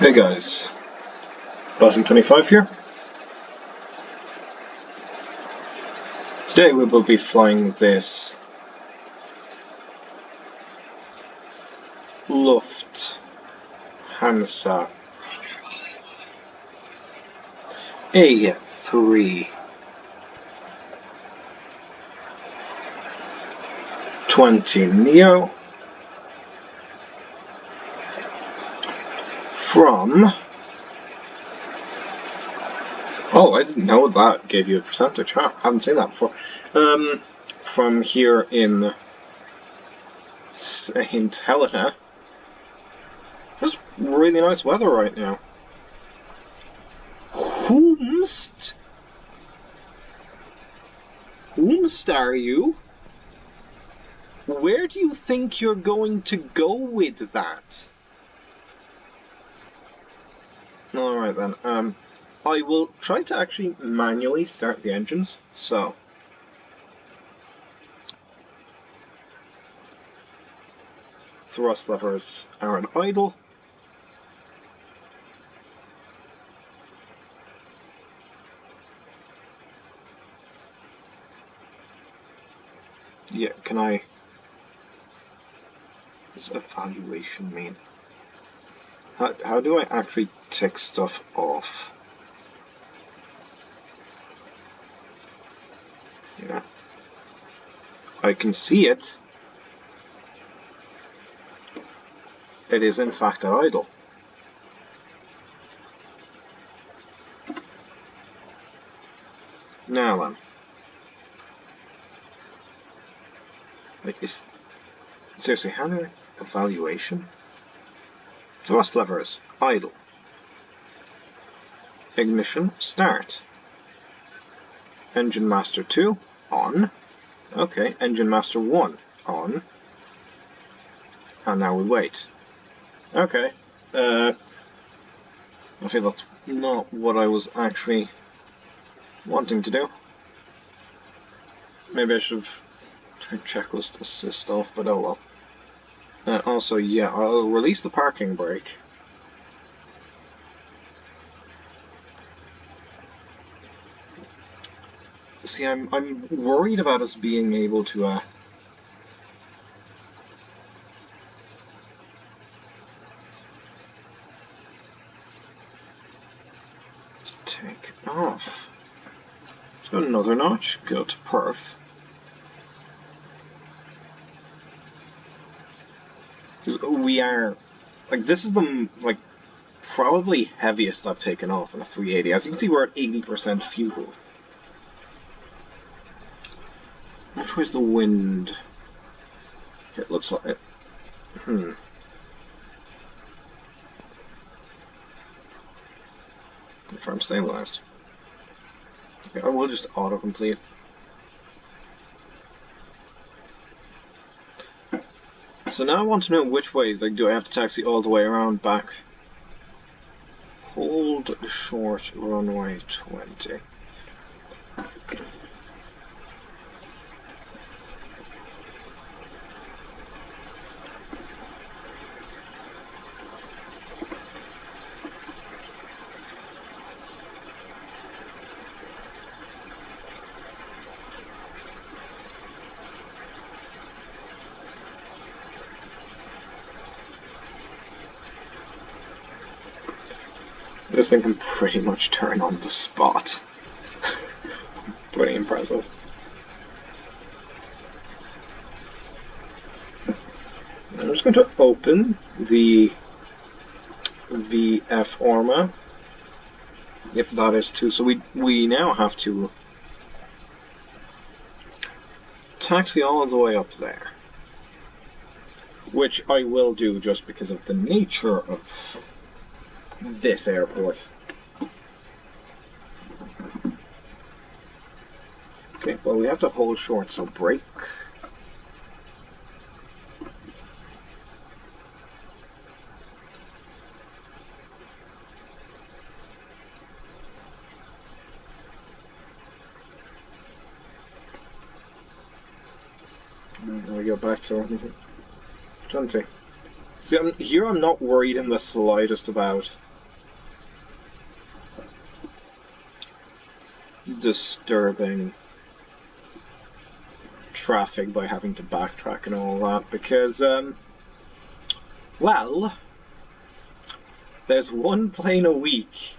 Hey guys, A320neo here. Today we will be flying this Lufthansa A320neo from... Oh, I didn't know that gave you a percentage, huh? Haven't seen that before. From here in St. Helena. It's really nice weather right now. Whomst are you? Where do you think you're going to go with that? Alright then, I will try to actually manually start the engines, so... Thrust levers are at idle. Yeah, can I... What does evaluation mean? How do I actually tick stuff off? Yeah. I can see it. It is in fact at idle. Now then. Like, seriously, how do I... Evaluation? Thrust levers, idle. Ignition, start. Engine Master 2, on. Okay, Engine Master 1, on. And now we wait. Okay. I feel that's not what I was actually wanting to do. Maybe I should have turned checklist assist off, but oh well. Also, yeah, I'll release the parking brake. See, I'm worried about us being able to take off. Let's go another notch. Go to perf. We are, like, this is the, like, probably heaviest I've taken off in a 380. As you can see, we're at 80% fuel. Which way's the wind? Okay, it looks like it. Confirm stabilized. Okay, I will just autocomplete. So now I want to know which way. Like, do I have to taxi all the way around back? Hold short runway 20. This thing can pretty much turn on the spot. Pretty impressive. I'm just going to open the VF Orma. Yep, that is 2. So we now have to taxi all the way up there. Which I will do just because of the nature of this airport. Okay, well, we have to hold short, so brake. And we go back to 20. See, here I'm not worried in the slightest about disturbing traffic by having to backtrack and all that, because, well, there's one plane a week.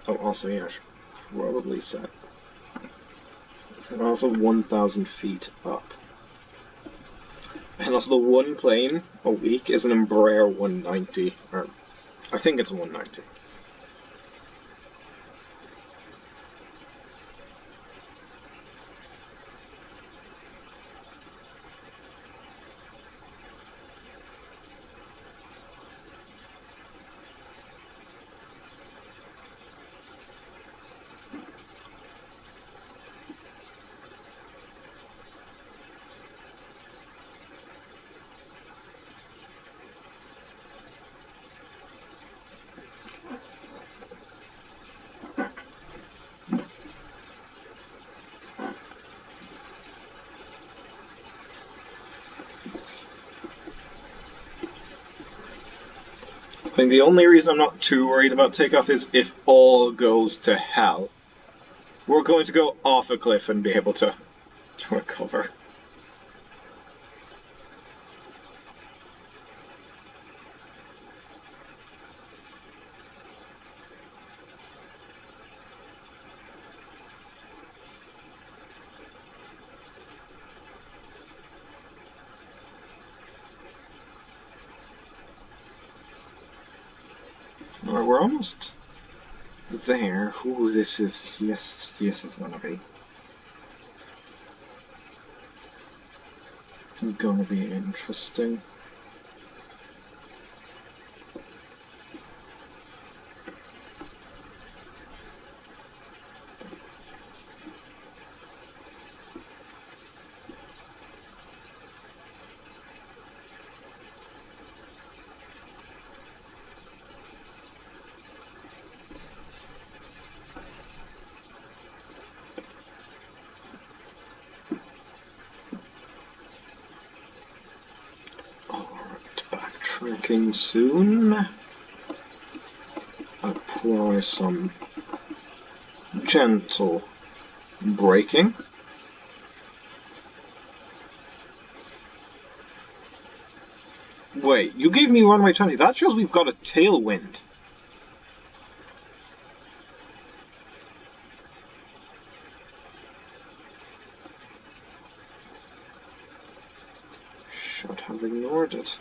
Oh, also, yeah, I should probably set. And also 1,000 feet up. And also the one plane a week is an Embraer 190, or I think it's a 190. I think the only reason I'm not too worried about takeoff is if all goes to hell. We're going to go off a cliff and be able to recover. We're almost there. Ooh, this is it's gonna be interesting. Backtracking soon. Apply some gentle braking. Wait, you gave me runway 20. That shows we've got a tailwind. Should have ignored it.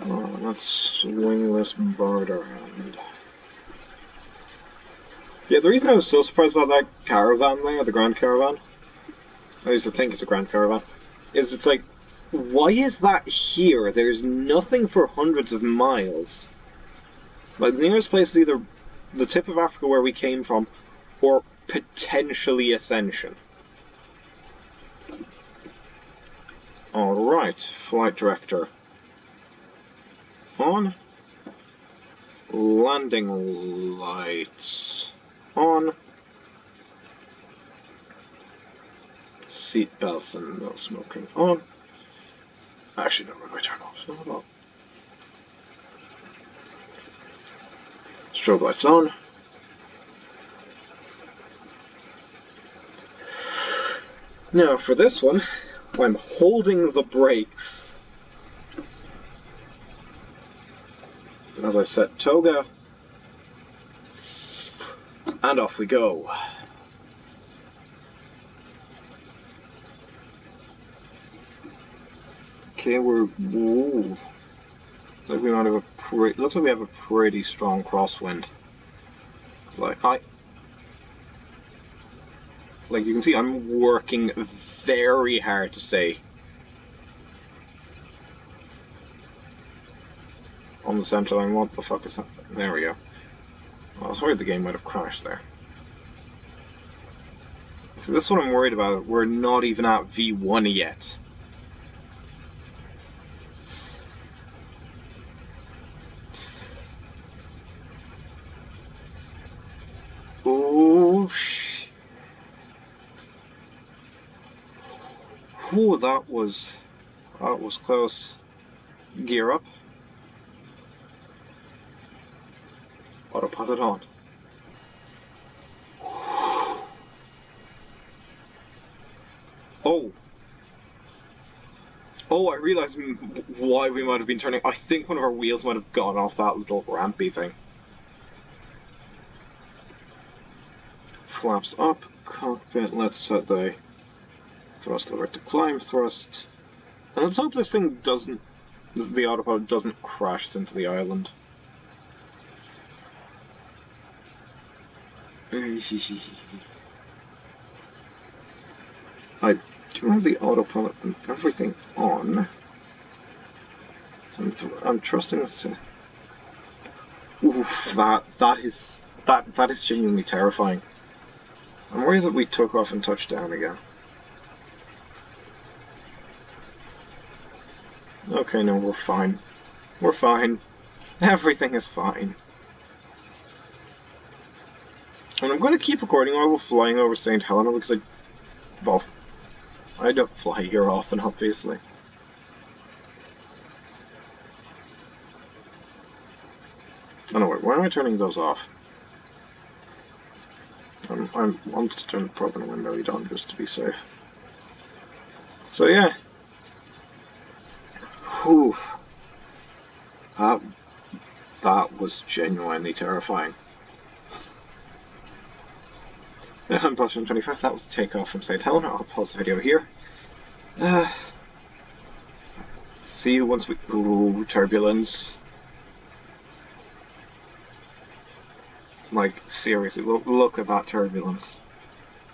Oh, let's swing this bird around. Yeah, the reason I was so surprised about that caravan there, the Grand Caravan, I used to think it's a Grand Caravan, is it's like, why is that here? There's nothing for hundreds of miles. Like, the nearest place is either the tip of Africa where we came from, or potentially Ascension. Alright, flight director. On. Landing lights. On. Seat belts and no smoking. On. Actually, no, we're going to turn off. Not at all. Strobe lights on. Now, for this one, I'm holding the brakes as I set toga, and off we go. Okay, we're. Ooh. Looks like we have a pretty strong crosswind. It's like you can see, I'm working very hard to stay on the center line. What the fuck is that? There we go. I was worried the game might have crashed there. So this is what I'm worried about. We're not even at V1 yet. Oh, ooh, that was close. Gear up. Autopilot on. Oh! Oh, I realised why we might have been turning. I think one of our wheels might have gone off that little rampy thing. Flaps up, cockpit, let's set the thrust over to climb thrust. And let's hope this thing doesn't, the autopilot doesn't crash into the island. I do have the autopilot and everything on. I'm trusting this to. Oof, that is genuinely terrifying. I'm worried that we took off and touched down again. Okay, no, we're fine. We're fine. Everything is fine. And I'm going to keep recording while we're flying over St. Helena because I don't fly here often, obviously. Oh no, wait, why am I turning those off? I wanted to turn the prop and window on just to be safe. So yeah. Whew. That was genuinely terrifying. I'm Boston 25, that was a takeoff from St. Helena. I'll pause the video here. See you once we... Ooh, turbulence. Like, seriously, look at that turbulence.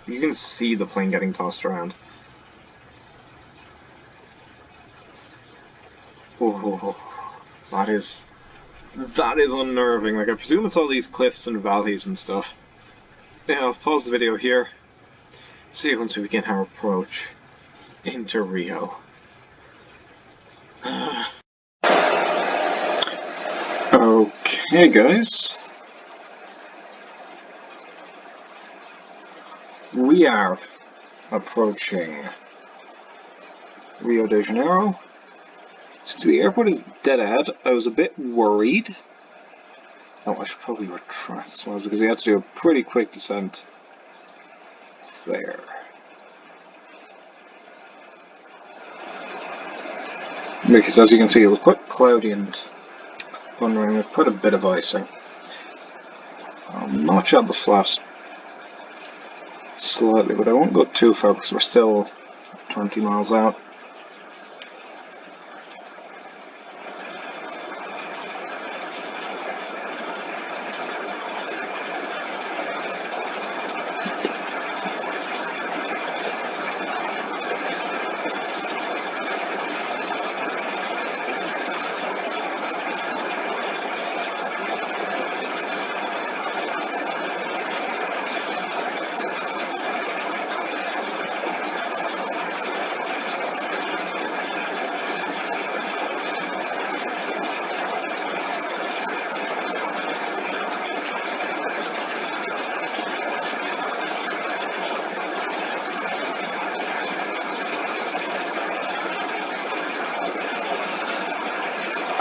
You can see the plane getting tossed around. Oh, that is unnerving. Like, I presume it's all these cliffs and valleys and stuff. Yeah, I'll pause the video here. See you once we begin our approach into Rio. Okay, guys. We are approaching Rio de Janeiro. Since the airport is dead ahead, I was a bit worried. Oh, I should probably retract this one because we had to do a pretty quick descent there. Because as you can see, it was quite cloudy and thundering with quite a bit of icing. I'll notch out the flaps slightly, but I won't go too far because we're still 20 miles out.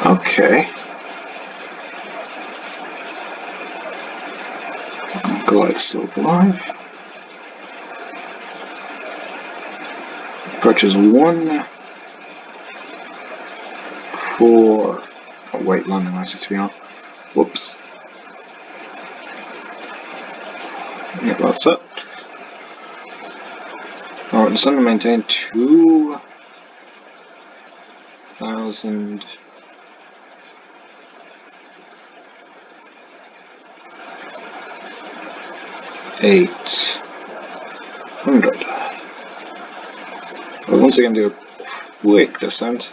Okay. Glide slope alive. Approaches 1 4. Oh wait, landing lights to be on. Whoops. Yeah, that's it. Alright, descend and maintain 2,000. 800. We'll once again do a quick descent.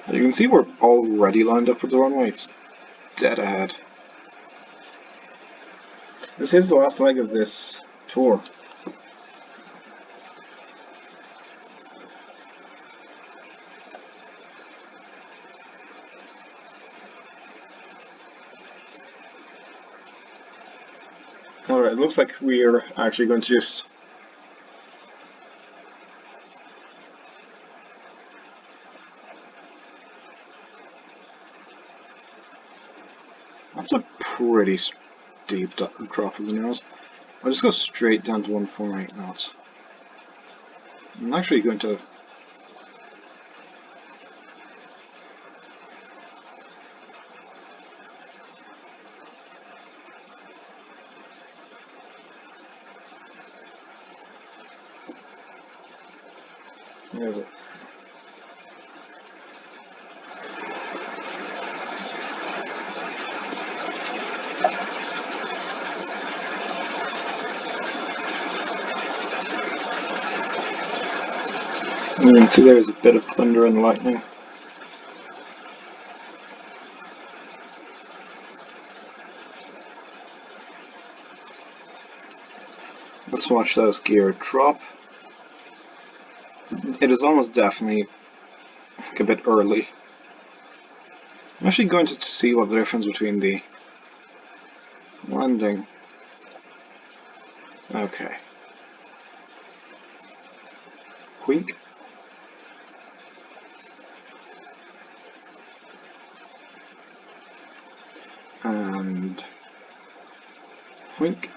You can see we're already lined up for the runway. It's dead ahead. This is the last leg of this tour. Alright, it looks like we're actually going to just That's a pretty steep drop of the nose. I'll just go straight down to 148 knots. I'm actually going to... Where is it? See, there's a bit of thunder and lightning. Let's watch those gear drop. It is almost definitely a bit early. I'm actually going to see what the difference between the landing. Okay. Wink. And wink.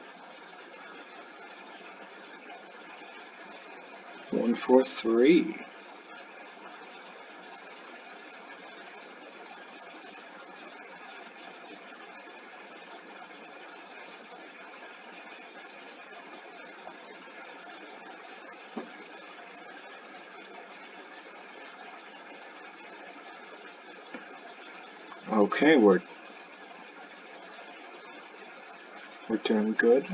143. Okay, we're doing good.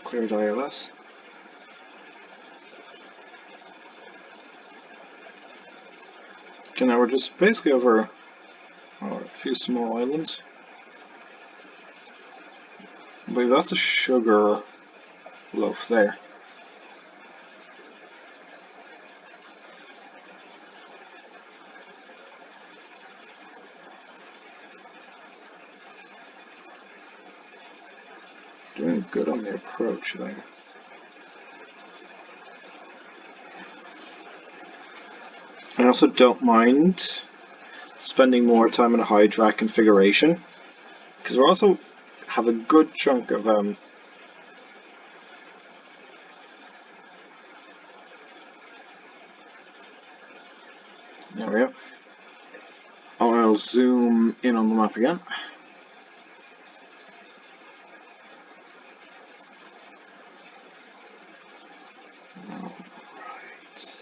Cleared ILS. Okay, now we're just basically over a few small islands. I believe that's a sugar loaf there. Doing good on the approach there. I also don't mind spending more time in a high drag configuration, because we also have a good chunk of there we go. I'll zoom in on the map again.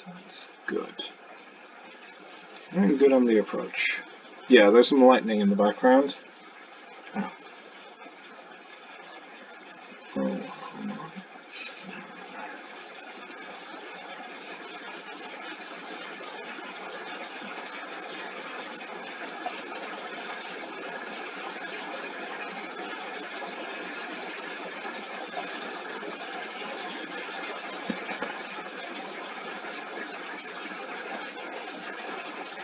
That's good. I'm good on the approach. Yeah, there's some lightning in the background. Oh.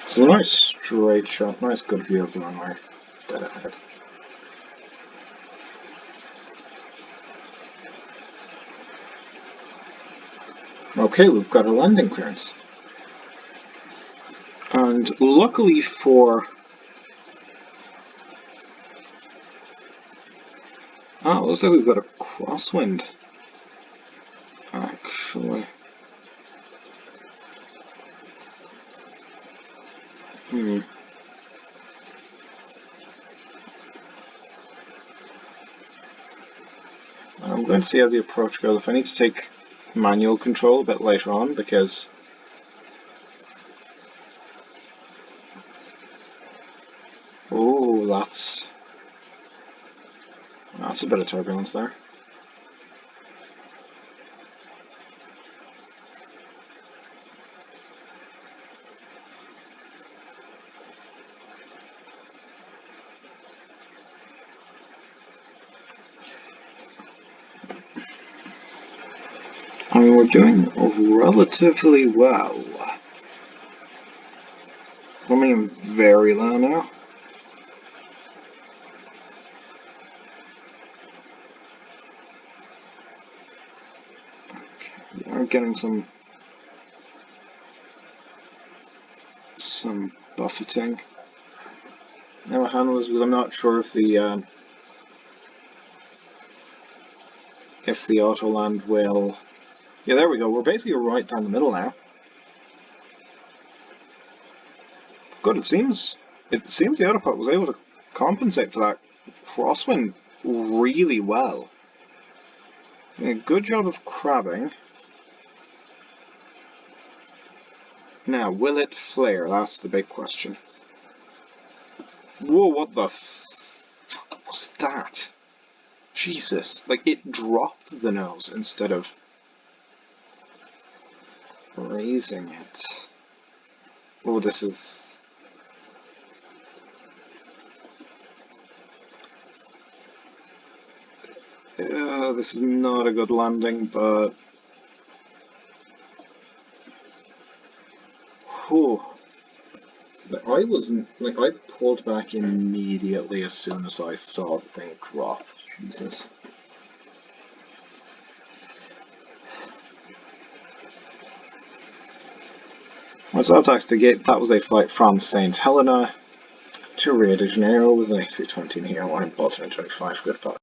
It's a nice straight shot, nice good view of the runway, dead ahead. Okay, we've got a landing clearance. And luckily for... Oh, it looks like we've got a crosswind. Actually. I'm going to see how the approach goes. If I need to take manual control a bit later on, because oh, that's a bit of turbulence there. I mean, we're doing relatively well. Coming in very low now. I'm getting some buffeting. Now I handle this because I'm not sure if the auto land will. Yeah, there we go. We're basically right down the middle now. Good. It seems the autopilot was able to compensate for that crosswind really well. Yeah, good job of crabbing. Now, will it flare? That's the big question. Whoa, what the fuck was that? Jesus, like it dropped the nose instead of raising it. Oh, this is... this is not a good landing, but... Whew. I wasn't... Like, I pulled back immediately as soon as I saw the thing drop. Jesus. So that was a flight from St. Helena to Rio de Janeiro with an A320neo. I'm Baltimore 25. Goodbye.